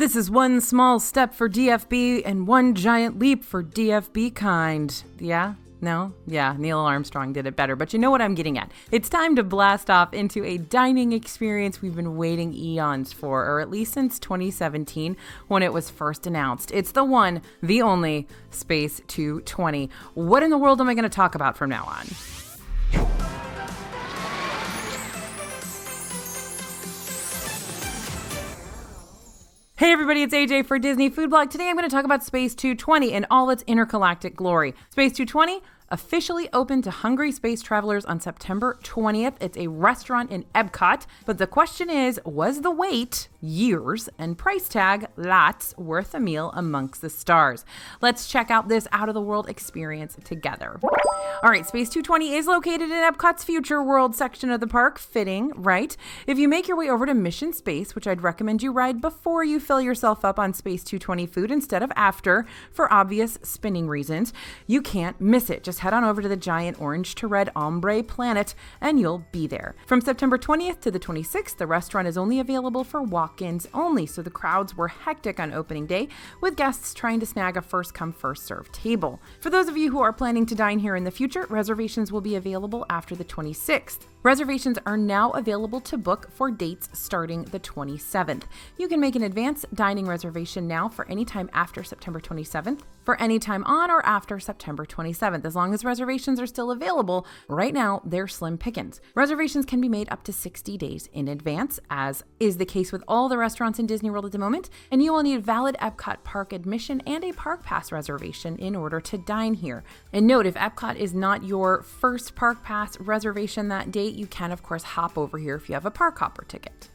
This is one small step for DFB and one giant leap for DFB-kind. Yeah? No? Yeah, Neil Armstrong did it better, but you know what I'm getting at. It's time to blast off into a dining experience we've been waiting eons for, or at least since 2017 when it was first announced. It's the one, the only, Space 220. What in the world am I going to talk about from now on? Hey everybody, it's AJ for Disney Food Blog. Today I'm going to talk about Space 220 in all its intergalactic glory. Space 220 officially opened to hungry space travelers on September 20th. It's a restaurant in Epcot, but the question is, was the wait, years, and price tag, lots, worth a meal amongst the stars? Let's check out this out-of-the-world experience together. All right, Space 220 is located in Epcot's Future World section of the park. Fitting, right? If you make your way over to Mission Space, which I'd recommend you ride before you fill yourself up on Space 220 food instead of after, for obvious spinning reasons, you can't miss it. Just head on over to the giant orange to red ombre planet and you'll be there. From September 20th to the 26th, the restaurant is only available for walk-ins only, so the crowds were hectic on opening day, with guests trying to snag a first-come, first-served table. For those of you who are planning to dine here in the future, reservations will be available after the 26th. Reservations are now available to book for dates starting the 27th. You can make an advance dining reservation now for any time after September 27th, for any time on or after September 27th. As long as reservations are still available, right now they're slim pickings. Reservations can be made up to 60 days in advance, as is the case with all the restaurants in Disney World at the moment, and you will need valid Epcot Park admission and a Park Pass reservation in order to dine here. And note, if Epcot is not your first Park Pass reservation that date, you can of course hop over here if you have a Park Hopper ticket.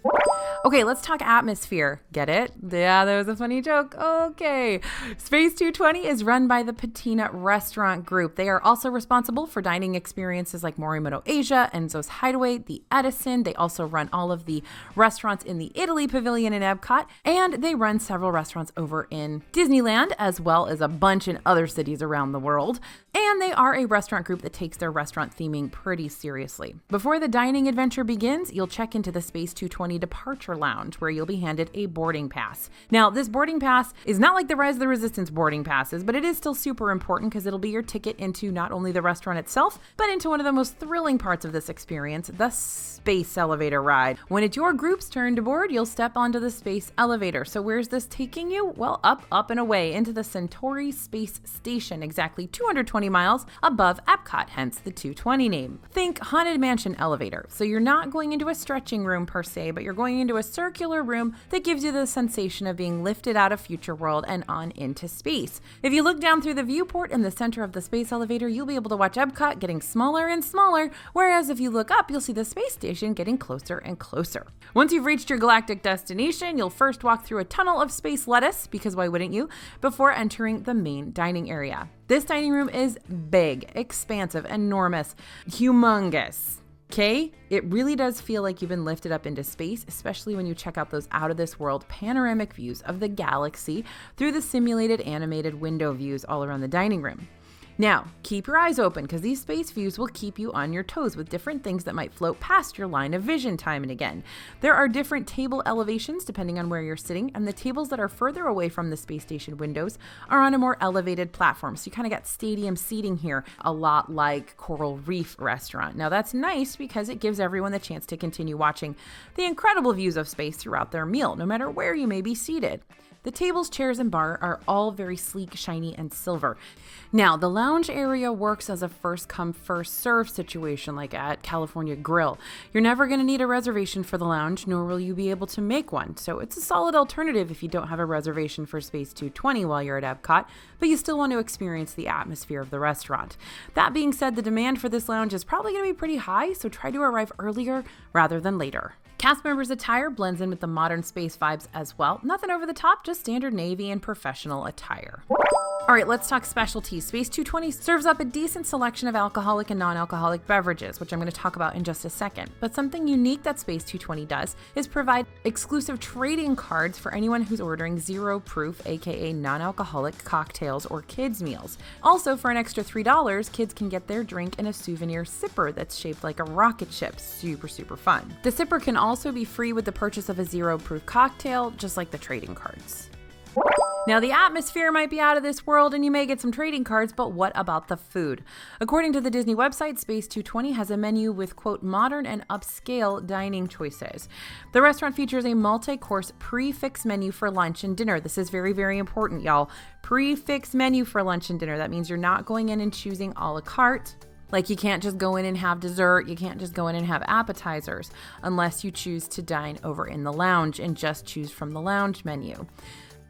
Okay, let's talk atmosphere. Get it? Yeah, that was a funny joke. Okay. Space 220 is run by the Patina Restaurant Group. They are also responsible for dining experiences like Morimoto Asia, Enzo's Hideaway, the Edison. They also run all of the restaurants in the Italy Pavilion in Epcot, and they run several restaurants over in Disneyland, as well as a bunch in other cities around the world. And they are a restaurant group that takes their restaurant theming pretty seriously. Before the dining adventure begins, you'll check into the Space 220 Departure Lounge, where you'll be handed a boarding pass. Now, this boarding pass is not like the Rise of the Resistance boarding passes, but it is still super important because it'll be your ticket into not only the restaurant itself, but into one of the most thrilling parts of this experience, the space elevator ride. When it's your group's turn to board, you'll step onto the space elevator. So where's this taking you? Well, up and away into the Centauri Space Station, exactly 220 miles above Epcot, hence the 220 name. Think Haunted Mansion elevator. So you're not going into a stretching room per se, but you're going into a circular room that gives you the sensation of being lifted out of Future World and on into space. If you look down through the viewport in the center of the space elevator, you'll be able to watch Epcot getting smaller and smaller, whereas if you look up, you'll see the space station getting closer and closer. Once you've reached your galactic destination, you'll first walk through a tunnel of space lettuce, because why wouldn't you, before entering the main dining area. This dining room is big, expansive, enormous, humongous. Okay, it really does feel like you've been lifted up into space, especially when you check out those out-of-this-world panoramic views of the galaxy through the simulated animated window views all around the dining room. Now, keep your eyes open because these space views will keep you on your toes with different things that might float past your line of vision time and again. There are different table elevations depending on where you're sitting, and the tables that are further away from the space station windows are on a more elevated platform. So you kind of got stadium seating here, a lot like Coral Reef Restaurant. Now that's nice because it gives everyone the chance to continue watching the incredible views of space throughout their meal, no matter where you may be seated. The tables, chairs, and bar are all very sleek, shiny, and silver. Now, the lounge area works as a first-come, first-served situation like at California Grill. You're never going to need a reservation for the lounge, nor will you be able to make one. So it's a solid alternative if you don't have a reservation for Space 220 while you're at Epcot, but you still want to experience the atmosphere of the restaurant. That being said, the demand for this lounge is probably going to be pretty high, so try to arrive earlier rather than later. Cast members' attire blends in with the modern space vibes as well. Nothing over the top, just standard Navy and professional attire. All right, let's talk specialties. Space 220 serves up a decent selection of alcoholic and non-alcoholic beverages, which I'm going to talk about in just a second. But something unique that Space 220 does is provide exclusive trading cards for anyone who's ordering zero proof, aka non-alcoholic cocktails or kids meals. Also, for an extra $3, kids can get their drink in a souvenir sipper that's shaped like a rocket ship. Super, super fun. The sipper can also be free with the purchase of a zero proof cocktail, just like the trading cards. Now, the atmosphere might be out of this world and you may get some trading cards, but what about the food? According to the Disney website, Space 220 has a menu with, quote, modern and upscale dining choices. The restaurant features a multi-course prix-fixe menu for lunch and dinner. This is very, very important, y'all. Prix-fixe menu for lunch and dinner. That means you're not going in and choosing a la carte. Like, you can't just go in and have dessert, you can't just go in and have appetizers, unless you choose to dine over in the lounge and just choose from the lounge menu.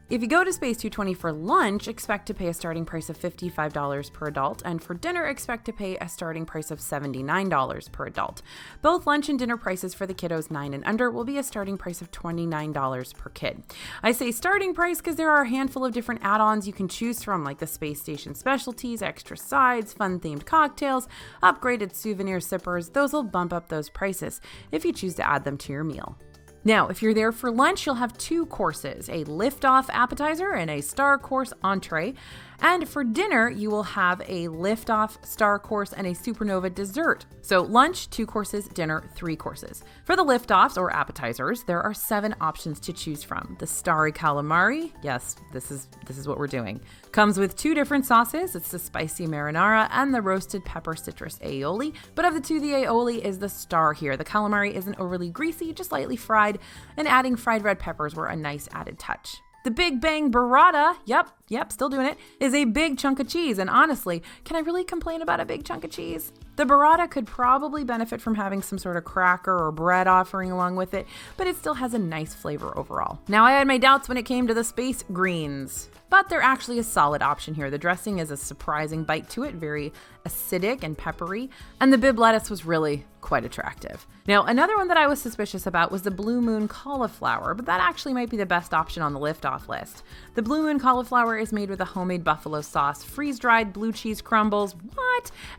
If you go to Space 220 for lunch, expect to pay a starting price of $55 per adult, and for dinner, expect to pay a starting price of $79 per adult. Both lunch and dinner prices for the kiddos 9 and under will be a starting price of $29 per kid. I say starting price because there are a handful of different add-ons you can choose from, like the space station specialties, extra sides, fun-themed cocktails, upgraded souvenir sippers. Those will bump up those prices if you choose to add them to your meal. Now, if you're there for lunch, you'll have 2 courses, a lift-off appetizer and a star course entree. And for dinner, you will have a lift-off, star course, and a supernova dessert. So lunch, 2 courses, dinner, 3 courses. For the lift-offs or appetizers, there are 7 options to choose from. The Starry Calamari, yes, this is what we're doing, comes with 2 different sauces. It's the spicy marinara and the roasted pepper citrus aioli. But of the 2, the aioli is the star here. The calamari isn't overly greasy, just lightly fried, and adding fried red peppers were a nice added touch. The Big Bang Burrata, yep, still doing it, is a big chunk of cheese. And honestly, can I really complain about a big chunk of cheese? The burrata could probably benefit from having some sort of cracker or bread offering along with it, but it still has a nice flavor overall. Now, I had my doubts when it came to the space greens, but they're actually a solid option here. The dressing is a surprising bite to it, very acidic and peppery, and the Bib lettuce was really quite attractive. Now, another one that I was suspicious about was the Blue Moon Cauliflower, but that actually might be the best option on the lift-off list. The Blue Moon Cauliflower is made with a homemade buffalo sauce, freeze-dried blue cheese crumbles,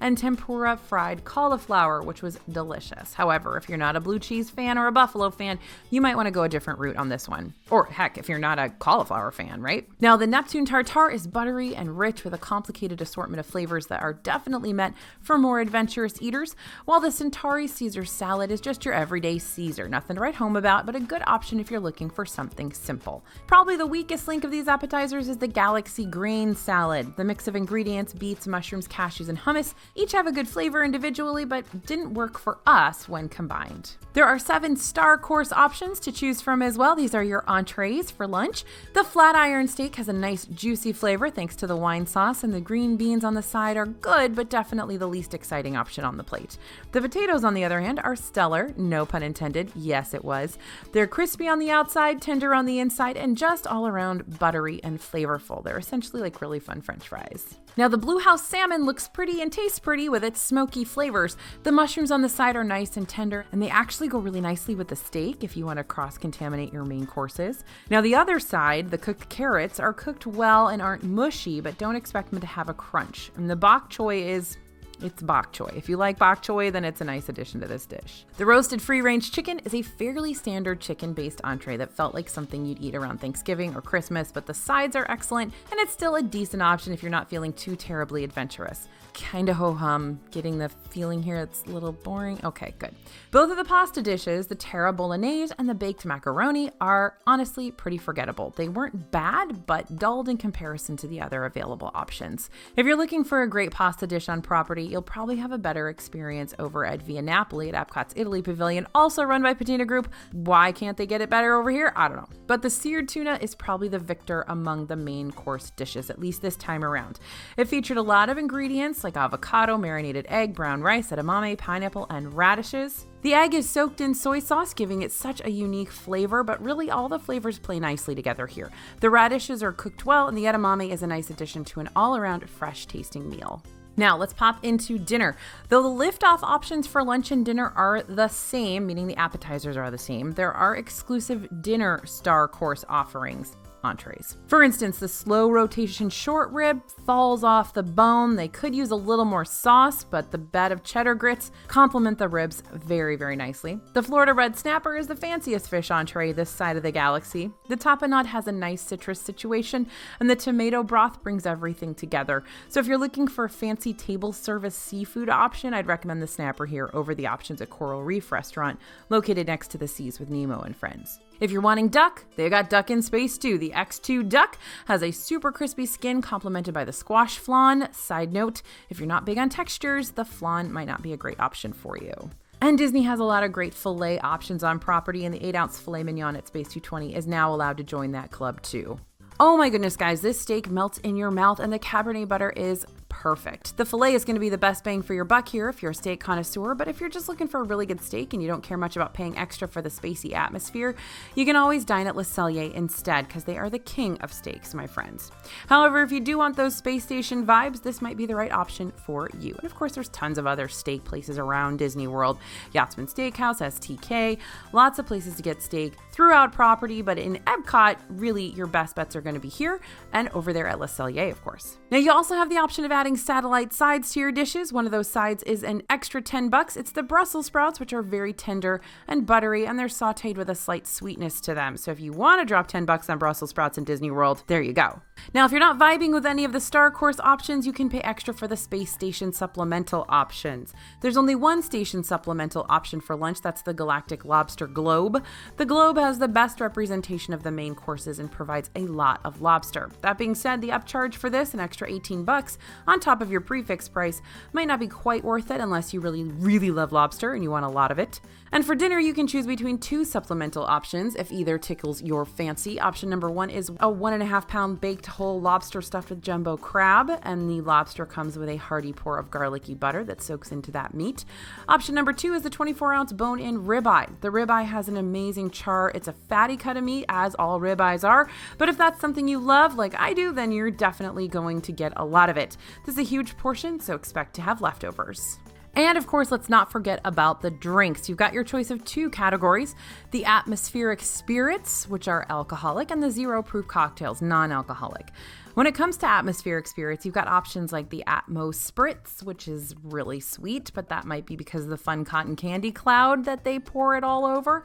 and tempura fried cauliflower, which was delicious. However, if you're not a blue cheese fan or a buffalo fan, you might want to go a different route on this one. Or heck, if you're not a cauliflower fan, right? Now, the Neptune Tartare is buttery and rich with a complicated assortment of flavors that are definitely meant for more adventurous eaters, while the Centauri Caesar salad is just your everyday Caesar. Nothing to write home about, but a good option if you're looking for something simple. Probably the weakest link of these appetizers is the Galaxy grain salad. The mix of ingredients, beets, mushrooms, cashews, and hummus each have a good flavor individually, but didn't work for us when combined. There are 7 star course options to choose from as well. These are your entrees for lunch. The flat iron steak has a nice juicy flavor thanks to the wine sauce, and the green beans on the side are good, but definitely the least exciting option on the plate. The potatoes, on the other hand, are stellar, no pun intended. Yes, it was. They're crispy on the outside, tender on the inside, and just all around buttery and flavorful. They're essentially like really fun French fries. Now, the Bluehouse Salmon looks pretty and tastes pretty with its smoky flavors. The mushrooms on the side are nice and tender, and they actually go really nicely with the steak if you want to cross-contaminate your main courses. Now, the other side, the cooked carrots, are cooked well and aren't mushy, but don't expect them to have a crunch. And the bok choy it's bok choy. If you like bok choy, then it's a nice addition to this dish. The roasted free-range chicken is a fairly standard chicken-based entree that felt like something you'd eat around Thanksgiving or Christmas, but the sides are excellent, and it's still a decent option if you're not feeling too terribly adventurous. Kinda ho-hum, getting the feeling here it's a little boring. Okay, good. Both of the pasta dishes, the Terra-Bolognese and the baked Maccheroni, are honestly pretty forgettable. They weren't bad, but dulled in comparison to the other available options. If you're looking for a great pasta dish on property, you'll probably have a better experience over at Via Napoli at Epcot's Italy Pavilion, also run by Patina Group. Why can't they get it better over here? I don't know. But the Seared Tuna is probably the victor among the main course dishes, at least this time around. It featured a lot of ingredients like avocado, marinated egg, brown rice, edamame, pineapple, and radishes. The egg is soaked in soy sauce, giving it such a unique flavor, but really all the flavors play nicely together here. The radishes are cooked well, and the edamame is a nice addition to an all-around fresh-tasting meal. Now, let's pop into dinner. Though the lift-off options for lunch and dinner are the same, meaning the appetizers are the same, there are exclusive dinner star course offerings. entrees. For instance, the slow rotation short rib falls off the bone. They could use a little more sauce, but the bed of cheddar grits complement the ribs very, very nicely. The Florida red snapper is the fanciest fish entree this side of the galaxy. The tapenade has a nice citrus situation, and the tomato broth brings everything together. So if you're looking for a fancy table service seafood option, I'd recommend the snapper here over the options at Coral Reef Restaurant, located next to the Seas with Nemo and Friends. If you're wanting duck, they got duck in space too. The X2 duck has a super crispy skin complemented by the squash flan. Side note, if you're not big on textures, the flan might not be a great option for you. And Disney has a lot of great filet options on property, and the 8-ounce Filet Mignon at Space 220 is now allowed to join that club too. Oh my goodness, guys, this steak melts in your mouth, and the Cabernet butter is perfect. The filet is going to be the best bang for your buck here if you're a steak connoisseur, but if you're just looking for a really good steak and you don't care much about paying extra for the spacey atmosphere, you can always dine at Le Cellier instead, because they are the king of steaks, my friends. However, if you do want those space station vibes, this might be the right option for you. And of course, there's tons of other steak places around Disney World. Yachtsman Steakhouse, STK, lots of places to get steak throughout property, but in Epcot, really your best bets are going to be here and over there at Le Cellier, of course. Now, you also have the option of adding satellite sides to your dishes. One of those sides is an extra $10. It's the Brussels sprouts, which are very tender and buttery, and they're sauteed with a slight sweetness to them. So if you want to drop $10 on Brussels sprouts in Disney World, there you go. Now, if you're not vibing with any of the Star Course options, you can pay extra for the Space Station supplemental options. There's only one station supplemental option for lunch. That's the Galactic Lobster Globe. The Globe has the best representation of the main courses and provides a lot of lobster. That being said, the upcharge for this, an extra $18 on top of your prefix price, might not be quite worth it unless you really, really love lobster and you want a lot of it. And for dinner, you can choose between two supplemental options if either tickles your fancy. Option number one is a 1.5 pound baked whole lobster stuffed with jumbo crab, and the lobster comes with a hearty pour of garlicky butter that soaks into that meat. Option number two is the 24-ounce bone-in ribeye. The ribeye has an amazing char. It's a fatty cut of meat, as all ribeyes are, but if that's something you love, like I do, then you're definitely going to get a lot of it. This is a huge portion, so expect to have leftovers. And of course, let's not forget about the drinks. You've got your choice of two categories: the atmospheric spirits, which are alcoholic, and the zero proof cocktails, non-alcoholic. When it comes to atmospheric spirits, you've got options like the Atmos Spritz, which is really sweet, but that might be because of the fun cotton candy cloud that they pour it all over.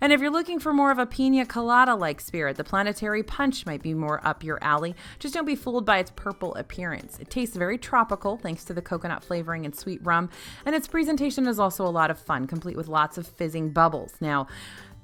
And if you're looking for more of a pina colada-like spirit, the Planetary Punch might be more up your alley. Just don't be fooled by its purple appearance. It tastes very tropical thanks to the coconut flavoring and sweet rum, and its presentation is also a lot of fun, complete with lots of fizzing bubbles. Now,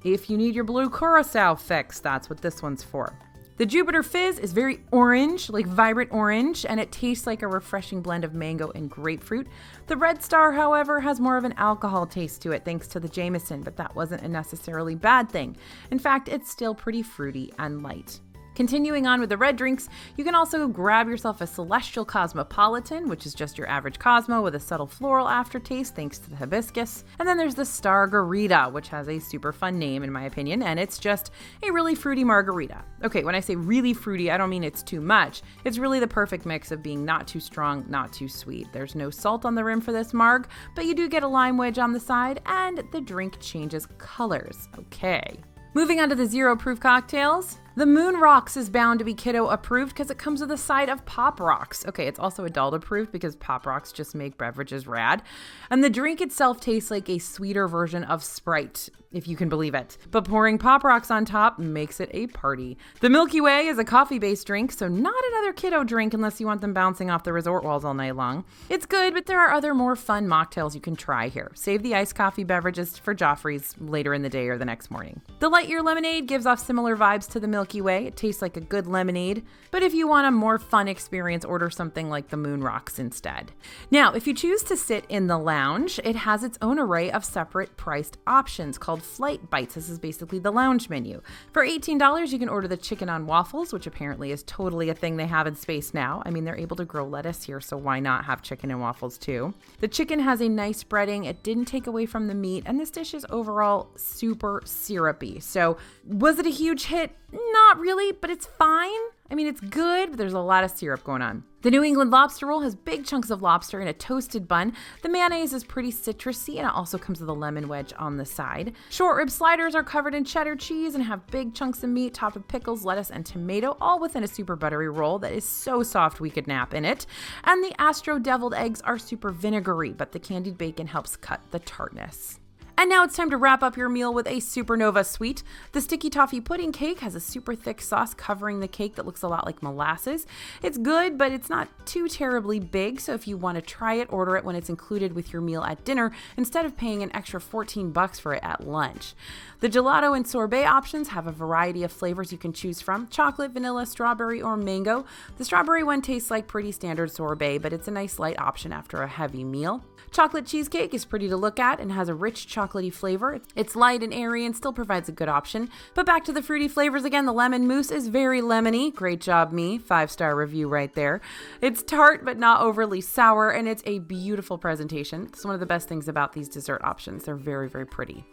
if you need your blue curacao fix, that's what this one's for. The Jupiter Fizz is very orange, like vibrant orange, and it tastes like a refreshing blend of mango and grapefruit. The Red Star, however, has more of an alcohol taste to it thanks to the Jameson, but that wasn't a necessarily bad thing. In fact, it's still pretty fruity and light. Continuing on with the red drinks, you can also grab yourself a Celestial Cosmopolitan, which is just your average Cosmo with a subtle floral aftertaste thanks to the hibiscus. And then there's the Stargarita, which has a super fun name in my opinion, and it's just a really fruity margarita. Okay, when I say really fruity, I don't mean it's too much. It's really the perfect mix of being not too strong, not too sweet. There's no salt on the rim for this marg, but you do get a lime wedge on the side, and the drink changes colors. Okay. Moving on to the zero proof cocktails. The Moon Rocks is bound to be kiddo approved because it comes with a side of Pop Rocks. Okay, it's also adult approved because Pop Rocks just make beverages rad. And the drink itself tastes like a sweeter version of Sprite, if you can believe it. But pouring Pop Rocks on top makes it a party. The Milky Way is a coffee-based drink, so not another kiddo drink unless you want them bouncing off the resort walls all night long. It's good, but there are other more fun mocktails you can try here. Save the iced coffee beverages for Joffrey's later in the day or the next morning. The Light Year Lemonade gives off similar vibes to the Milky Way. It tastes like a good lemonade, but if you want a more fun experience, order something like the Moon Rocks instead. Now, if you choose to sit in the lounge, it has its own array of separate priced options called Flight Bites. This is basically the lounge menu. For $18, you can order the chicken on waffles, which apparently is totally a thing they have in space now. I mean, they're able to grow lettuce here, so why not have chicken and waffles too? The chicken has a nice breading. It didn't take away from the meat, and this dish is overall super syrupy. So was it a huge hit? Not really, but it's fine. I mean, it's good, but there's a lot of syrup going on. The New England lobster roll has big chunks of lobster in a toasted bun. The mayonnaise is pretty citrusy, and it also comes with a lemon wedge on the side. Short rib sliders are covered in cheddar cheese and have big chunks of meat topped with pickles, lettuce, and tomato, all within a super buttery roll that is so soft we could nap in it. And the Astro deviled eggs are super vinegary, but the candied bacon helps cut the tartness. And now it's time to wrap up your meal with a supernova sweet. The sticky toffee pudding cake has a super thick sauce covering the cake that looks a lot like molasses. It's good, but it's not too terribly big, so if you want to try it, order it when it's included with your meal at dinner instead of paying an extra $14 for it at lunch. The gelato and sorbet options have a variety of flavors you can choose from: chocolate, vanilla, strawberry, or mango. The strawberry one tastes like pretty standard sorbet, but it's a nice light option after a heavy meal. Chocolate cheesecake is pretty to look at and has a rich chocolatey flavor. It's light and airy and still provides a good option. But back to the fruity flavors again, the lemon mousse is very lemony. Great job, me. 5-star review right there. It's tart but not overly sour, and it's a beautiful presentation. It's one of the best things about these dessert options. They're very, very pretty.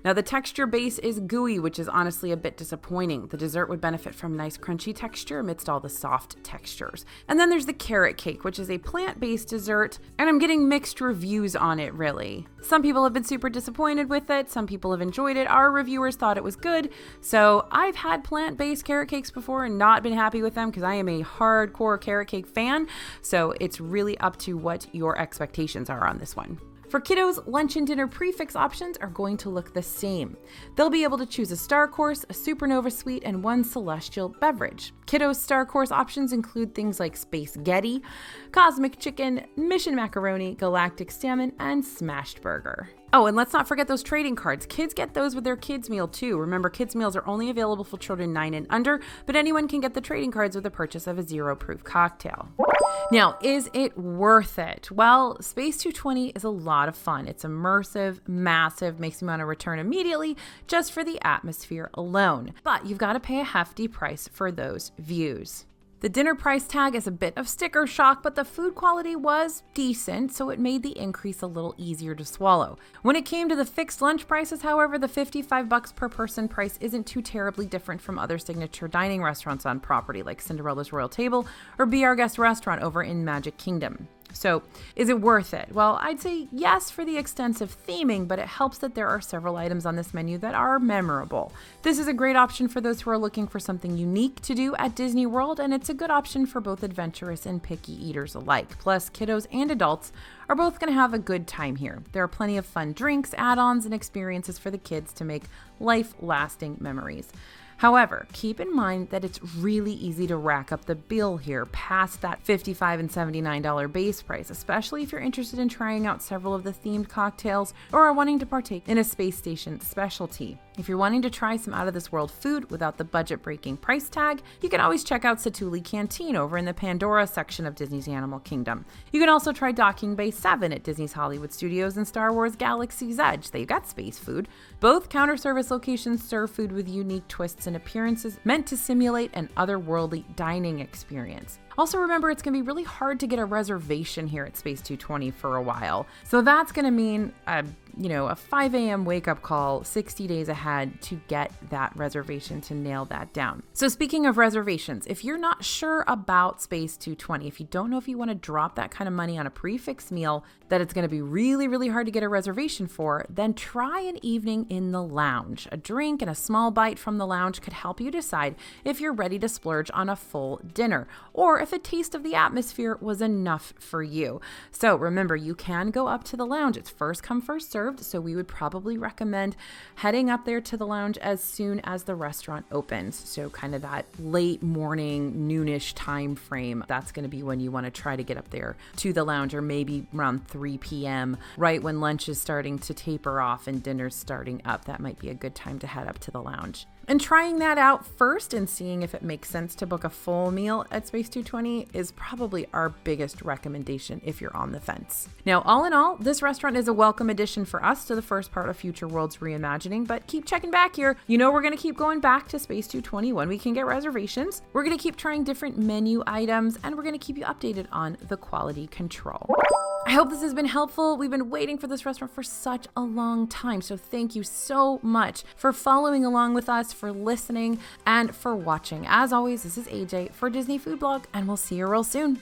Now the texture base is gooey, which is honestly a bit disappointing. The dessert would benefit from nice crunchy texture amidst all the soft textures. And then there's the carrot cake, which is a plant-based dessert, and I'm getting mixed reviews on it, really. Some people have been super disappointed with it. Some people have enjoyed it. Our reviewers thought it was good. So I've had plant-based carrot cakes before and not been happy with them because I am a hardcore carrot cake fan. So it's really up to what your expectations are on this one. For kiddos, lunch and dinner prefix options are going to look the same. They'll be able to choose a star course, a supernova sweet, and one celestial beverage. Kiddos' star course options include things like Space Getty, Cosmic Chicken, Mission Macaroni, Galactic Salmon, and Smashed Burger. Oh, and let's not forget those trading cards. Kids get those with their kids' meal too. Remember, kids' meals are only available for children 9 and under, but anyone can get the trading cards with the purchase of a zero-proof cocktail. Now, is it worth it? Well, Space 220 is a lot of fun. It's immersive, massive, makes you want to return immediately just for the atmosphere alone. But you've got to pay a hefty price for those views. The dinner price tag is a bit of sticker shock, but the food quality was decent, so it made the increase a little easier to swallow. When it came to the fixed lunch prices, however, the $55 per person price isn't too terribly different from other signature dining restaurants on property, like Cinderella's Royal Table or Be Our Guest Restaurant over in Magic Kingdom. So, is it worth it? Well, I'd say yes for the extensive theming, but it helps that there are several items on this menu that are memorable. This is a great option for those who are looking for something unique to do at Disney World, and it's a good option for both adventurous and picky eaters alike. Plus, kiddos and adults are both going to have a good time here. There are plenty of fun drinks, add-ons, and experiences for the kids to make life-lasting memories. However, keep in mind that it's really easy to rack up the bill here past that $55 and $79 base price, especially if you're interested in trying out several of the themed cocktails or are wanting to partake in a space station specialty. If you're wanting to try some out-of-this-world food without the budget-breaking price tag, you can always check out Satuli Canteen over in the Pandora section of Disney's Animal Kingdom. You can also try Docking Bay 7 at Disney's Hollywood Studios and Star Wars Galaxy's Edge. They've got space food. Both counter-service locations serve food with unique twists and appearances meant to simulate an otherworldly dining experience. Also remember, it's going to be really hard to get a reservation here at Space 220 for a while. So that's going to mean a 5 a.m. wake-up call 60 days ahead to get that reservation, to nail that down. So speaking of reservations, if you're not sure about Space 220, if you don't know if you want to drop that kind of money on a prefix meal that it's going to be really, really hard to get a reservation for, then try an evening in the lounge. A drink and a small bite from the lounge could help you decide if you're ready to splurge on a full dinner, or if a taste of the atmosphere was enough for you. So remember, you can go up to the lounge. It's first come, first served, so we would probably recommend heading up there to the lounge as soon as the restaurant opens. So kind of that late morning, noonish time frame. That's going to be when you want to try to get up there to the lounge, or maybe around 3 p.m., right when lunch is starting to taper off and dinner's starting up. That might be a good time to head up to the lounge. And trying that out first and seeing if it makes sense to book a full meal at Space 220 is probably our biggest recommendation if you're on the fence. Now, all in all, this restaurant is a welcome addition for us to the first part of Future Worlds Reimagining, but keep checking back here. You know we're going to keep going back to Space 220 when we can get reservations. We're going to keep trying different menu items, and we're going to keep you updated on the quality control. I hope this has been helpful. We've been waiting for this restaurant for such a long time. So thank you so much for following along with us, for listening, and for watching. As always, this is AJ for Disney Food Blog, and we'll see you real soon.